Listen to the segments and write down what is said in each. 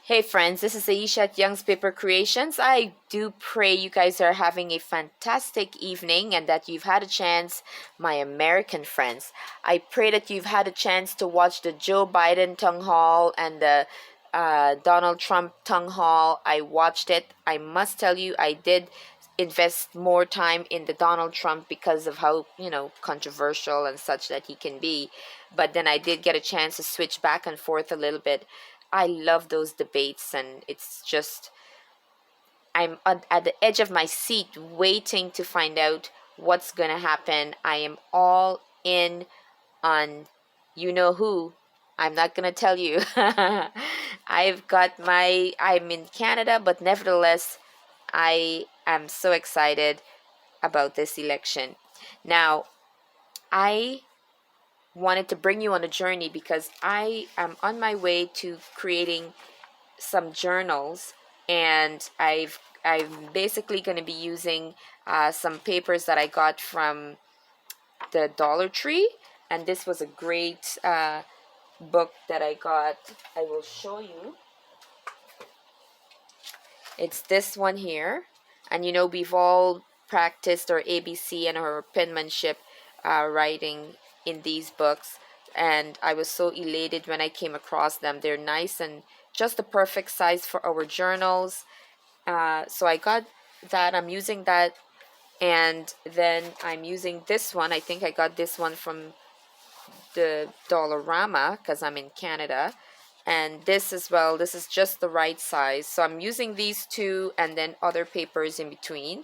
Hey friends, this is Ayesha at Youngspapercreations. I do pray you guys are having a fantastic evening and that you've had a chance, my American friends. I pray that you've had a chance to watch the Joe Biden tongue hall and the Donald Trump tongue hall. I watched it. I must tell you, I did invest more time in the Donald Trump because of how, controversial and such that he can be. But then I did get a chance to switch back and forth a little bit. I love those debates, and it's just at the edge of my seat waiting to find out what's going to happen. I am all in on you know who. I'm not going to tell you. I'm in Canada, but nevertheless, I am so excited about this election. Now, I wanted to bring you on a journey because I am on my way to creating some journals, and I'm basically going to be using some papers that I got from the Dollar Tree, and this was a great book that I got. I will show you. It's this one here, and we've all practiced our ABC and our penmanship writing in these books, and I was so elated when I came across them. They're nice and just the perfect size for our journals. So I got that. I'm using that, and then I'm using this one. I think I got this one from the Dollarama because I'm in Canada. And this as well, this is just the right size. So I'm using these two and then other papers in between.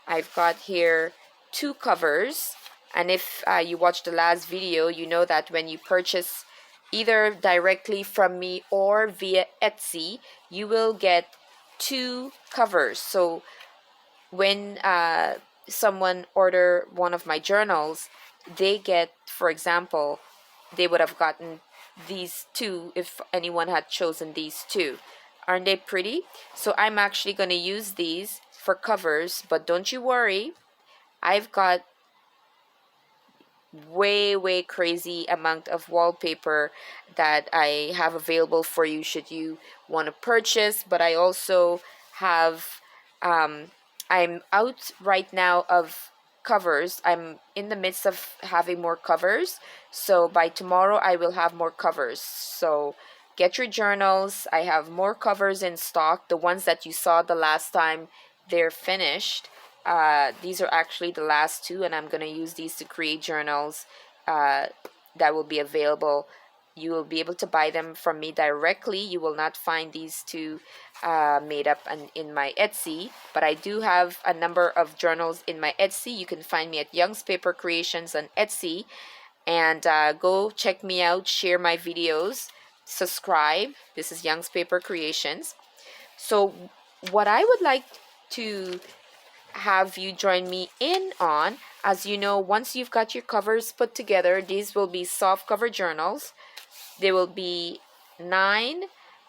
I've got here two covers. And if you watched the last video, you know that when you purchase either directly from me or via Etsy, you will get two covers. So when someone order one of my journals, they get, for example, they would have gotten these two if anyone had chosen these two. Aren't they pretty? So I'm actually going to use these for covers, but don't you worry, I've got way crazy amount of wallpaper that I have available for you should you want to purchase. But I also have I'm out right now of covers. I'm in the midst of having more covers, so by tomorrow I will have more covers. So get your journals. I have more covers in stock. The ones that you saw the last time, they're finished. These are actually the last two, and I'm going to use these to create journals that will be available. You will be able to buy them from me directly. You will not find these two made up in my Etsy, but I do have a number of journals in my Etsy. You can find me at Youngspapercreations on Etsy, and go check me out, share my videos, subscribe. This is Youngspapercreations. So what I would like to have you join me in on, as you know, once you've got your covers put together, these will be soft cover journals. They will be 9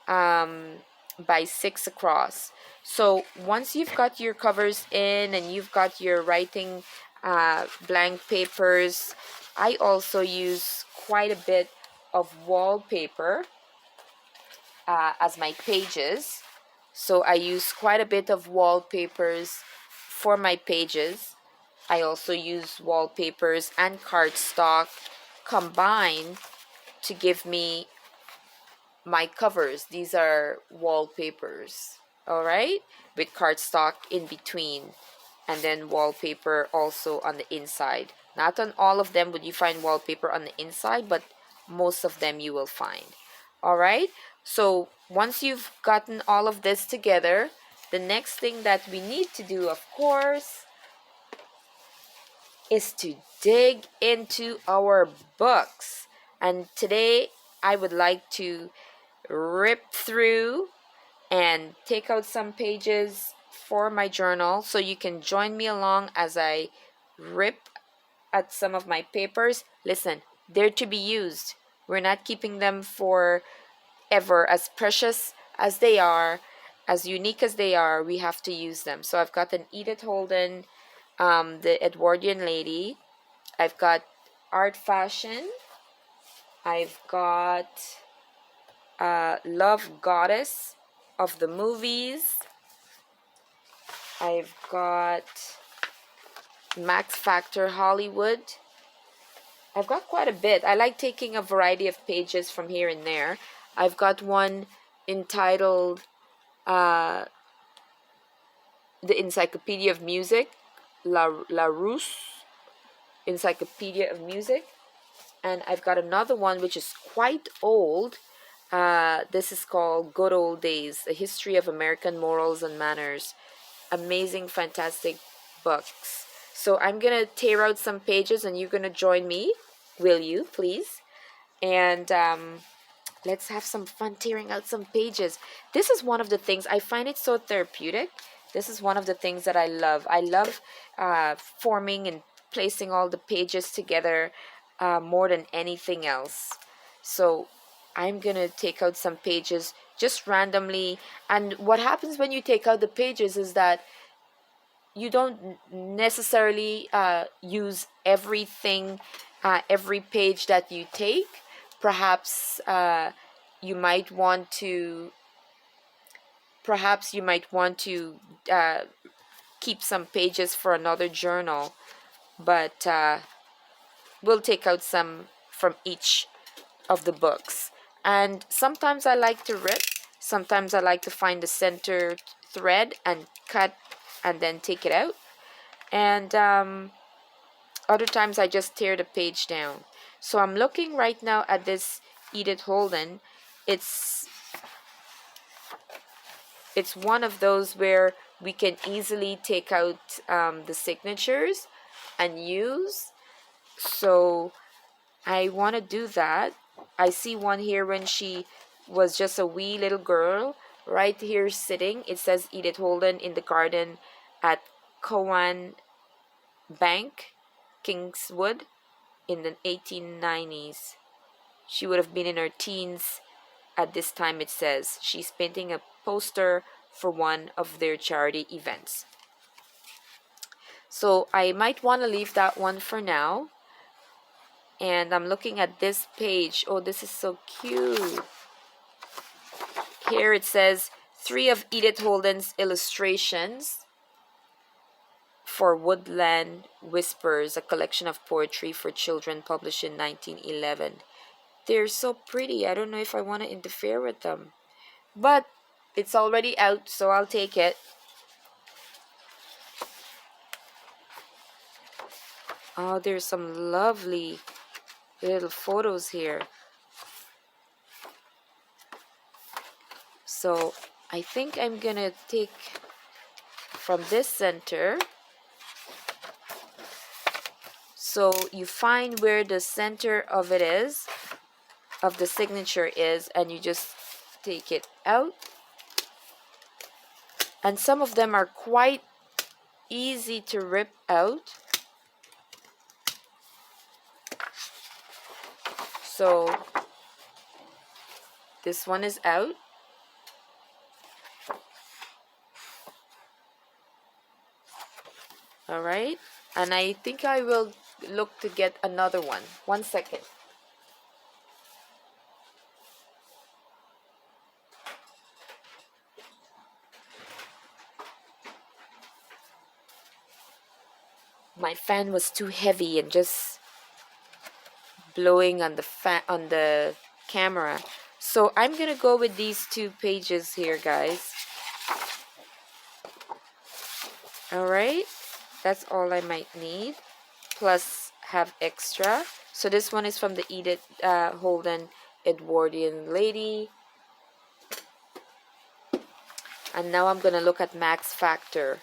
by 6 across. So once you've got your covers in and you've got your writing blank papers, I also use quite a bit of wallpaper as my pages. So I use quite a bit of wallpapers for my pages. I also use wallpapers and cardstock combined to give me my covers. These are wallpapers, all right, with cardstock in between, and then wallpaper also on the inside. Not on all of them would you find wallpaper on the inside, but most of them you will find. All right, so once you've gotten all of this together, the next thing that we need to do, of course, is to dig into our books. And today I would like to rip through and take out some pages for my journal, so you can join me along as I rip at some of my papers. Listen, they're to be used. We're not keeping them for ever. As precious as they are, as unique as they are, we have to use them. So I've got an Edith Holden, the Edwardian lady. I've got art fashion. I've got Love Goddess. of the movies. I've got Max Factor Hollywood. I've got quite a bit. I like taking a variety of pages from here and there. I've got one entitled The Encyclopedia of Music, Larousse Encyclopedia of Music. And I've got another one which is quite old. This is called Good Old Days, A History of American Morals and Manners. Amazing, fantastic books. So I'm going to tear out some pages and you're going to join me. Will you, please? And let's have some fun tearing out some pages. This is one of the things, I find it so therapeutic. This is one of the things that I love. I love forming and placing all the pages together more than anything else. So I'm going to take out some pages just randomly. And what happens when you take out the pages is that you don't necessarily use everything, every page that you take. Perhaps you might want to keep some pages for another journal, but we'll take out some from each of the books. And sometimes I like to rip, sometimes I like to find the center thread and cut and then take it out, and other times I just tear the page down. So I'm looking right now at this Edith Holden. It's one of those where we can easily take out the signatures and use. So I want to do that. I see one here when she was just a wee little girl, right here sitting. It says Edith Holden in the garden at Cowan Bank, Kingswood, in the 1890s. She would have been in her teens at this time, it says. She's painting a poster for one of their charity events. So I might want to leave that one for now. And I'm looking at this page. Oh, this is so cute. Here it says 3 of Edith Holden's illustrations for Woodland Whispers, a collection of poetry for children published in 1911. They're so pretty. I don't know if I want to interfere with them. But it's already out, so I'll take it. Oh, there's some lovely little photos here. So I think I'm gonna take from this center. So you find where the center of it is, of the signature is, and you just take it out. And some of them are quite easy to rip out. So this one is out. All right, and I think I will look to get another one. 1 second. My fan was too heavy and just blowing on the camera. So I'm gonna go with these 2 pages here, guys. All right, that's all I might need, plus have extra. So this one is from the Edith Holden Edwardian Lady. And now I'm gonna look at Max Factor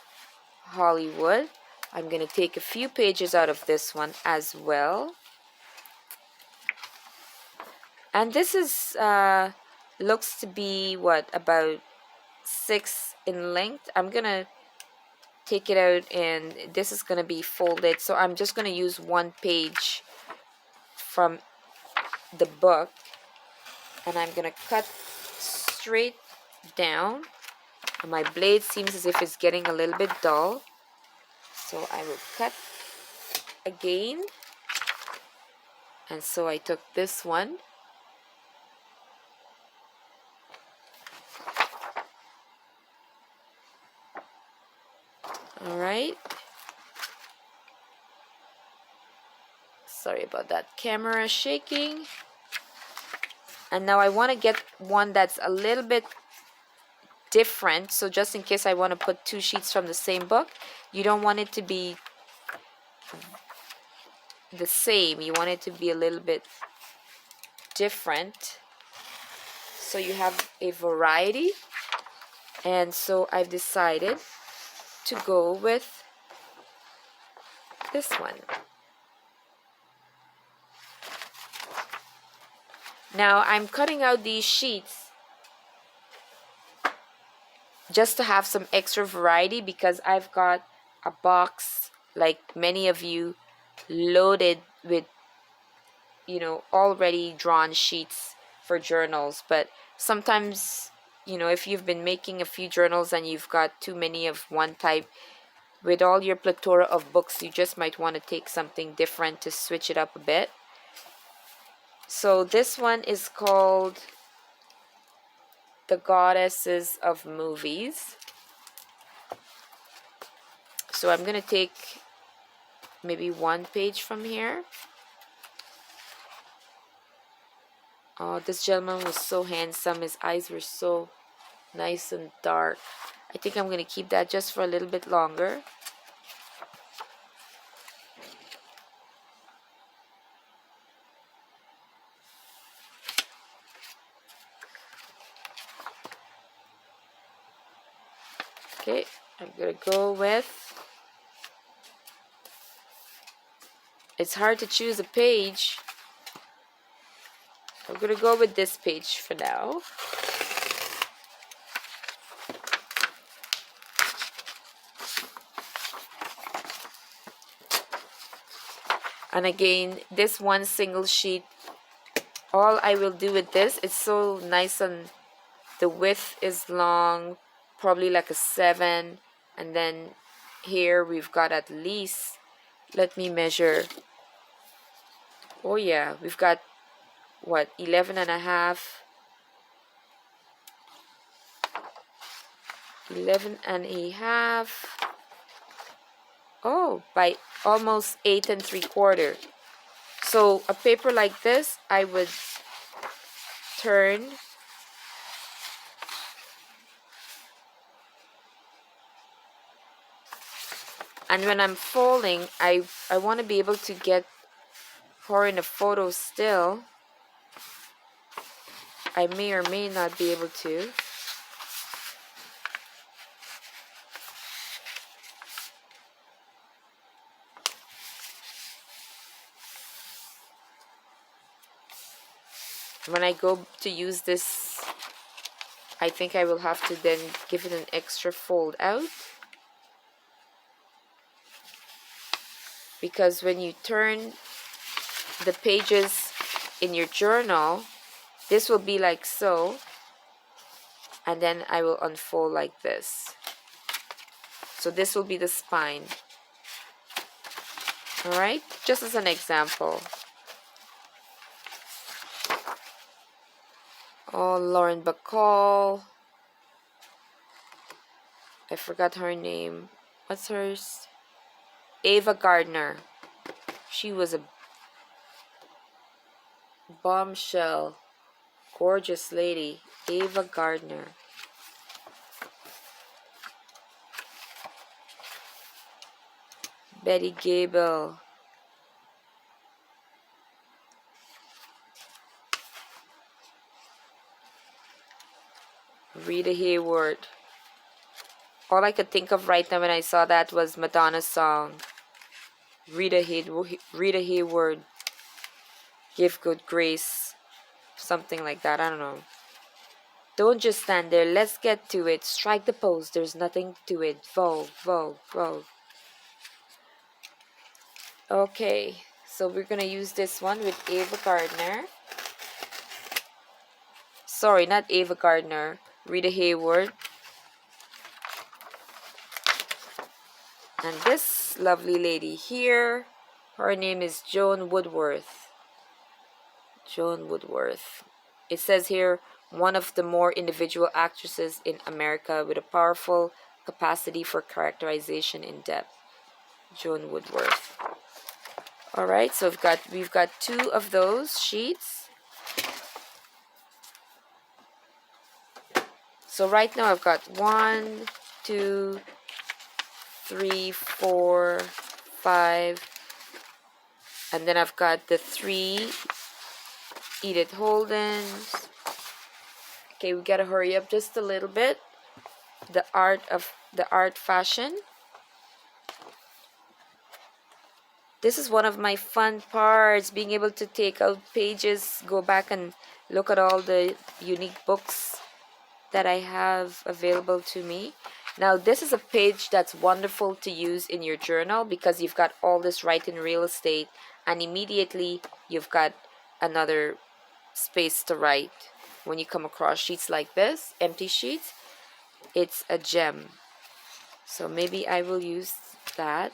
Hollywood. I'm gonna take a few pages out of this one as well. And this is looks to be what, about 6 in length. I'm gonna take it out, and this is gonna be folded, so I'm just gonna use 1 page from the book, and I'm gonna cut straight down. And my blade seems as if it's getting a little bit dull, so I will cut again. And so I took this one, All right. Sorry about that camera shaking. And now I want to get one that's a little bit different. So just in case I want to put two sheets from the same book, you don't want it to be the same. You want it to be a little bit different, so you have a variety. And so I've decided to go with this one. Now I'm cutting out these sheets just to have some extra variety, because I've got a box, like many of you, loaded with, you know, already drawn sheets for journals. But sometimes, you know, if you've been making a few journals and you've got too many of one type, with all your plethora of books, you just might want to take something different to switch it up a bit. So this one is called The Goddesses of Movies. So I'm going to take maybe one page from here. Oh, this gentleman was so handsome. His eyes were so nice and dark. I think I'm going to keep that just for a little bit longer. Okay, I'm going to go with... It's hard to choose a page. I'm going to go with this page for now. And again, this one single sheet, all I will do with this, it's so nice, and the width is long, probably like a 7. And then here we've got at least, let me measure. Oh yeah, we've got what, 11 and a half, 11 and a half. Oh, by almost 8 3/4. So a paper like this, I would turn and when I'm folding, I want to be able to get her in a photo still. I may or may not be able to. When I go to use this, I think I will have to then give it an extra fold out, because when you turn the pages in your journal, this will be like so, and then I will unfold like this. So this will be the spine. Alright, just as an example. Oh, Lauren Bacall. I forgot her name. What's hers? Ava Gardner. She was a bombshell, gorgeous lady. Ava Gardner. Betty Gable. Rita Hayworth. All I could think of right now when I saw that was Madonna's song. Rita Hayworth. Give good grace. Something like that. I don't know. Don't just stand there. Let's get to it. Strike the pose. There's nothing to it. Vogue, Vogue, Vogue. Okay. So we're going to use this one with Ava Gardner. Sorry, not Ava Gardner. Rita Hayworth. And this lovely lady here, her name is Joan Woodworth. Joan Woodworth. It says here, one of the more individual actresses in America with a powerful capacity for characterization in depth. Joan Woodworth. All right, so we've got 2 of those sheets. So right now I've got 1, 2, 3, 4, 5, and then I've got the 3 Edith Holden's. Okay, we gotta hurry up just a little bit. The art fashion. This is one of my fun parts, being able to take out pages, go back and look at all the unique books that I have available to me. Now this is a page that's wonderful to use in your journal because you've got all this writing real estate and immediately you've got another space to write. When you come across sheets like this, empty sheets, it's a gem. So maybe I will use that.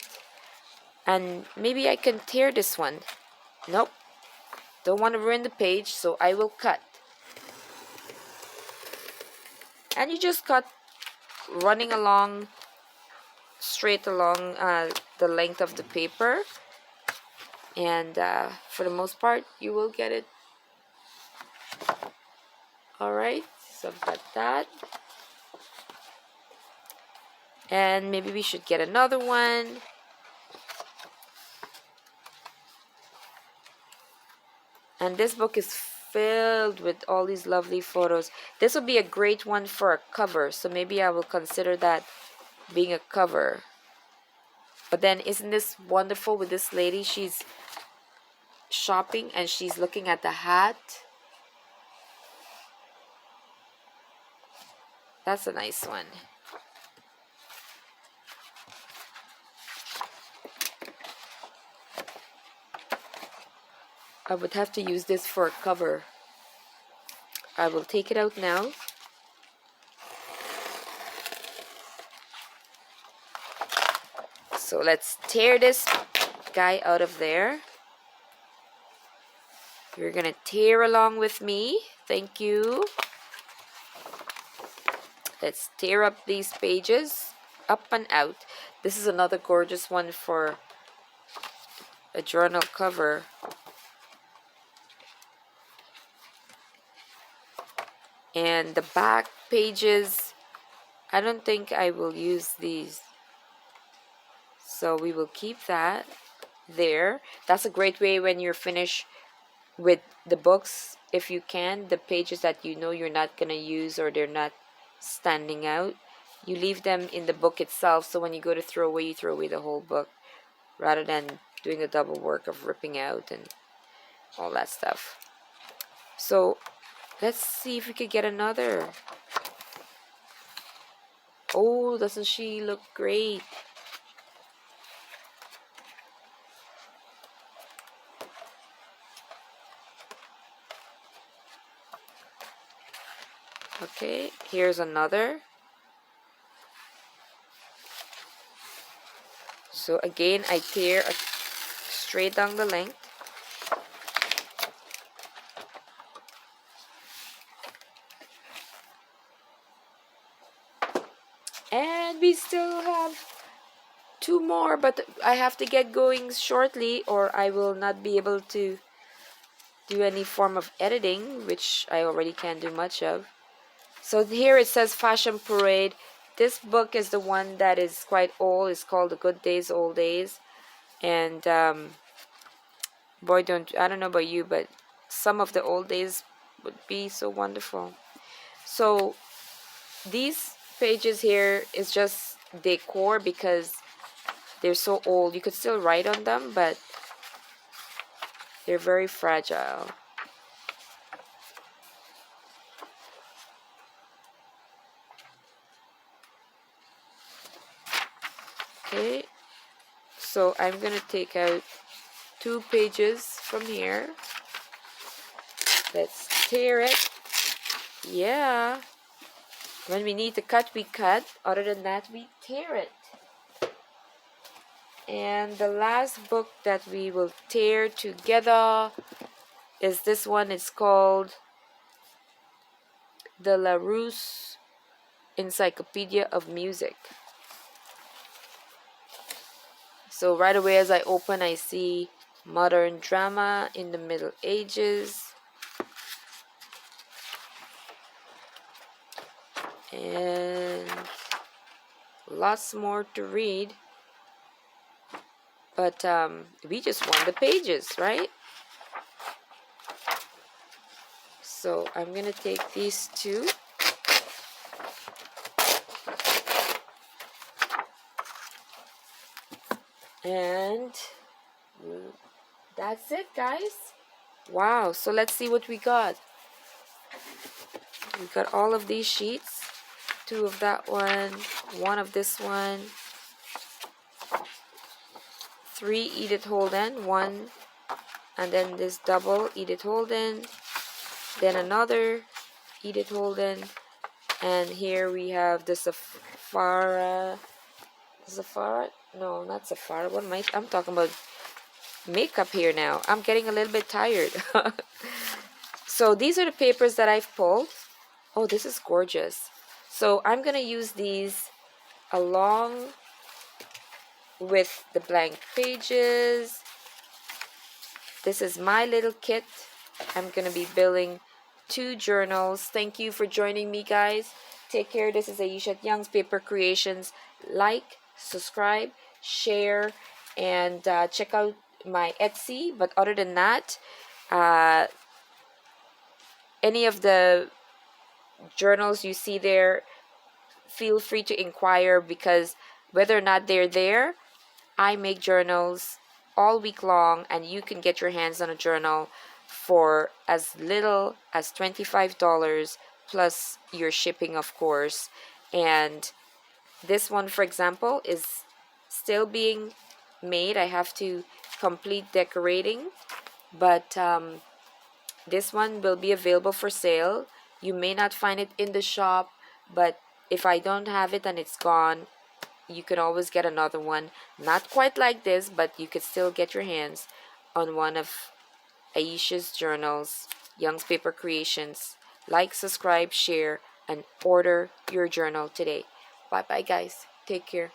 And maybe I can tear this one. Nope. Don't want to ruin the page, so I will cut. And you just cut running along, straight along the length of the paper. And for the most part, you will get it. Alright, so I've got that. And maybe we should get another one. And this book is filled with all these lovely photos. This would be a great one for a cover, so maybe I will consider that being a cover. But then isn't this wonderful with this lady? She's shopping and she's looking at the hat. That's a nice one. I would have to use this for a cover. I will take it out now. So let's tear this guy out of there. You're gonna tear along with me. Thank you. Let's tear up these pages up and out. This is another gorgeous one for a journal cover. And the back pages, I don't think I will use these, so we will keep that there. That's a great way when you're finished with the books, if you can, the pages that you know you're not gonna use or they're not standing out, you leave them in the book itself, so when you go to throw away, you throw away the whole book rather than doing the double work of ripping out and all that stuff. So let's see if we could get another. Oh, doesn't she look great? Okay, here's another. So again, I tear straight down the length. And we still have 2 more, but I have to get going shortly or I will not be able to do any form of editing, which I already can't do much of. So here it says Fashion Parade. This book is the one that is quite old. It's called The Good Days, Old Days. And boy, I don't know about you, but some of the old days would be so wonderful. So these pages here is just decor because they're so old. You could still write on them, but they're very fragile. Okay, so I'm gonna take out 2 pages from here. Let's tear it. Yeah. When we need to cut, we cut. Other than that, we tear it. And the last book that we will tear together is this one. It's called The LaRousse Encyclopedia of Music. So right away as I open, I see modern drama in the Middle Ages. And lots more to read. But we just want the pages, right? So I'm going to take these two. And that's it, guys. Wow, so let's see what we got. We got all of these sheets. 2 of that one of this one, 3 Edith Holden, 1, and then this double Edith Holden, then another Edith Holden, and here we have the Sephora, no, not Sephora, what am I'm talking about makeup here now. I'm getting a little bit tired. So these are the papers that I've pulled. Oh, this is gorgeous. So I'm gonna use these along with the blank pages. This is my little kit. I'm gonna be building 2 journals. Thank you for joining me, guys. Take care. This is Ayesha at Youngspapercreations. Like, subscribe, share, and check out my Etsy. But other than that, any of the journals you see there, feel free to inquire, because whether or not they're there, I make journals all week long, and you can get your hands on a journal for as little as $25 plus your shipping, of course. And this one, for example, is still being made. I have to complete decorating, but this one will be available for sale. You may not find it in the shop, but if I don't have it and it's gone, you can always get another one. Not quite like this, but you could still get your hands on one of Ayesha's journals, Young's Paper Creations. Like, subscribe, share, and order your journal today. Bye bye, guys. Take care.